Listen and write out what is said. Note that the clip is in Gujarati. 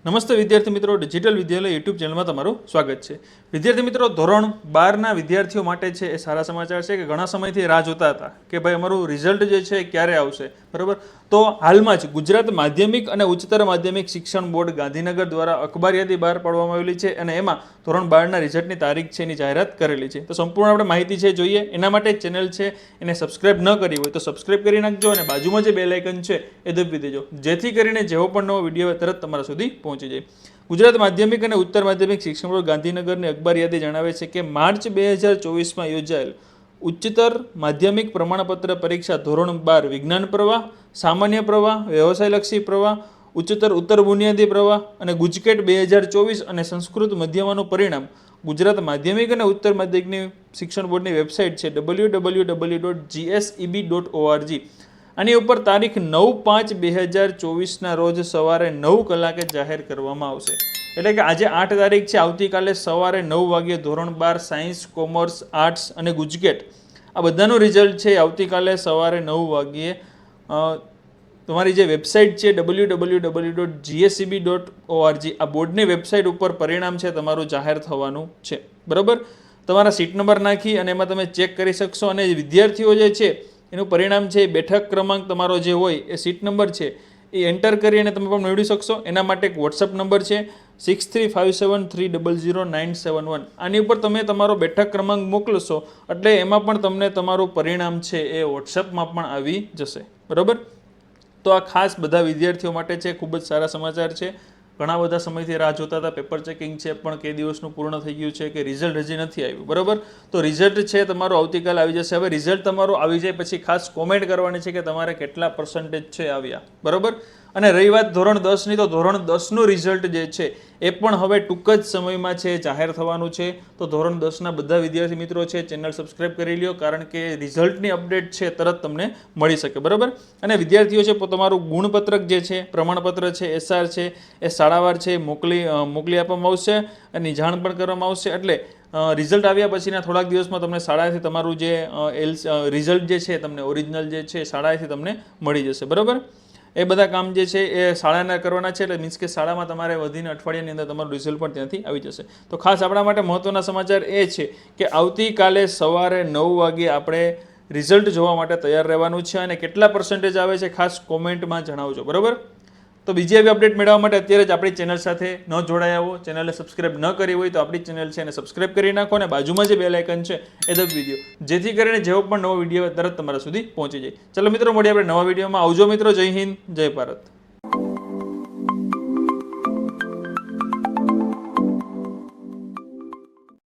નમસ્તે વિદ્યાર્થી મિત્રો, ડિજિટલ વિદ્યાલય યુટ્યુબ ચેનલમાં તમારું સ્વાગત છે। વિદ્યાર્થી મિત્રો, ધોરણ 12ના વિદ્યાર્થીઓ માટે છે એ સારા સમાચાર છે કે ઘણા સમયથી રાહ જોતા હતા કે ભાઈ અમારું રિઝલ્ટ જે છે ક્યારે આવશે, બરાબર। તો હાલમાં જ ગુજરાત માધ્યમિક અને ઉચ્ચતર માધ્યમિક શિક્ષણ બોર્ડ ગાંધીનગર દ્વારા અખબાર યાદી બહાર પાડવામાં આવેલી છે અને એમાં ધોરણ 12ના રિઝલ્ટની તારીખ છે એની જાહેરાત કરેલી છે। તો સંપૂર્ણ આપણે માહિતી છે જોઈએ એના માટે ચેનલ છે એને સબસ્ક્રાઇબ ન કરી હોય તો સબસ્ક્રાઇબ કરી નાખજો અને બાજુમાં જે બેલ આઇકન છે એ દબાવી દેજો, જેથી કરીને જેવો પણ નવો વિડીયો તરત તમારા સુધી પહોંચી જાય। ગુજરાત માધ્યમિક અને ઉત્તર માધ્યમિક શિક્ષણ બોર્ડ ગાંધીનગરની અખબાર યાદી જણાવે છે કે માર્ચ 2024માં યોજાયેલ ઉચ્ચતર માધ્યમિક પ્રમાણપત્ર પરીક્ષા ધોરણ 12 વિજ્ઞાન પ્રવાહ, સામાન્ય પ્રવાહ, વ્યવસાયલક્ષી પ્રવાહ, ઉચ્ચતર ઉત્તર બુનિયાદી પ્રવાહ અને ગુજકેટ 2024 અને સંસ્કૃત મધ્યમાનું પરિણામ ગુજરાત માધ્યમિક અને ઉત્તર માધ્યમિકની શિક્ષણ બોર્ડની વેબસાઇટ છે www.gseb.org આની ઉપર તારીખ 9/5/2024ના રોજ સવારે 9 કલાકે જાહેર કરવામાં આવશે। એટલે કે આજે 8 તારીખ છે, આવતીકાલે સવારે 9 વાગ્યે ધોરણ 12 સાયન્સ, કોમર્સ, આર્ટ્સ અને ગુજકેટ આ બધાનું રિઝલ્ટ છે આવતીકાલે સવારે 9 વાગ્યે તમારી જે વેબસાઇટ છે www.gseb.org આ બોર્ડની વેબસાઇટ ઉપર પરિણામ છે તમારું જાહેર થવાનું છે, બરાબર। તમારા સીટ નંબર નાખી અને એમાં તમે ચેક કરી શકશો અને વિદ્યાર્થીઓ જે છે એનું પરિણામ છે બેઠક ક્રમાંક તમારો જે હોય એ સીટ નંબર છે એ એન્ટર કરી અને તમે પણ મેળવી શકશો। એના માટે એક વોટ્સઅપ નંબર છે 6357300971 આની ઉપર તમે તમારો બેઠક ક્રમાંક મોકલશો એટલે એમાં પણ તમને તમારું પરિણામ છે એ વોટ્સઅપમાં પણ આવી જશે, બરાબર। તો આ ખાસ બધા વિદ્યાર્થીઓ માટે છે, ખૂબ જ સારા સમાચાર છે। ઘણા બધા સમયથી રાહ જોતા હતા, પેપર ચેકિંગ છે પણ કે દિવસનું પૂર્ણ થઈ ગયું છે કે રિઝલ્ટ હજી નથી આવ્યું, બરાબર। તો રિઝલ્ટ છે તમારું આવતીકાલે આવી જશે। હવે રિઝલ્ટ તમારું આવી જાય પછી ખાસ કોમેન્ટ કરવાની છે કે તમારે કેટલા પર્સન્ટેજ છે આવ્યા, બરાબર। અને રહી વાત ધોરણ 10ની, તો ધોરણ 10નું રિઝલ્ટ જે છે એ પણ હવે ટૂંક જ સમયમાં છે જાહેર થવાનું છે। તો ધોરણ 10ના બધા વિદ્યાર્થી મિત્રો છે ચેનલ સબસ્ક્રાઇબ કરી લ્યો, કારણ કે રિઝલ્ટની અપડેટ છે તરત તમને મળી શકે, બરાબર। અને વિદ્યાર્થીઓ છે તમારું ગુણપત્રક જે છે, પ્રમાણપત્ર છે, એસઆર છે એ શાળાવાર છે મોકલી આપવામાં આવશે અને જાણ પણ કરવામાં આવશે। એટલે રિઝલ્ટ આવ્યા પછીના થોડાક દિવસમાં તમને શાળાએથી તમારું જે રિઝલ્ટ જે છે તમને ઓરિજિનલ જે છે શાળાએથી તમને મળી જશે, બરાબર। એ બધા કામ જે છે એ શાળાના કરવાના છે, એટલે મીન્સ કે શાળામાં તમારે વધીને અઠવાડિયાની અંદર તમારું રિઝલ્ટ પણ ત્યાંથી આવી જશે। તો ખાસ આપણા માટે મહત્વના સમાચાર એ છે કે આવતીકાલે સવારે 9 વાગ્યે આપણે રિઝલ્ટ જોવા માટે તૈયાર રહેવાનું છે અને કેટલા પર્સન્ટેજ આવે છે ખાસ કોમેન્ટમાં જણાવજો, બરાબર। તો બીજી એવી અપડેટ મેળવવા માટે અત્યારે જ આપણી ચેનલ સાથે ન જોડાયા હો, ચેનલને સબસ્ક્રાઇબ ન કરી હોય તો આપણી ચેનલ છે એને સબસ્ક્રાઇબ કરી નાખો અને બાજુમાં જે બેલ આઇકન છે એ દબાવી દો, જેથી કરીને જેવો પણ નવો વિડીયો તરત તમારા સુધી પહોંચી જાય। ચલો મિત્રો, મળીએ આપણે નવા વિડીયોમાં। આવજો મિત્રો, જય હિન્દ, જય ભારત।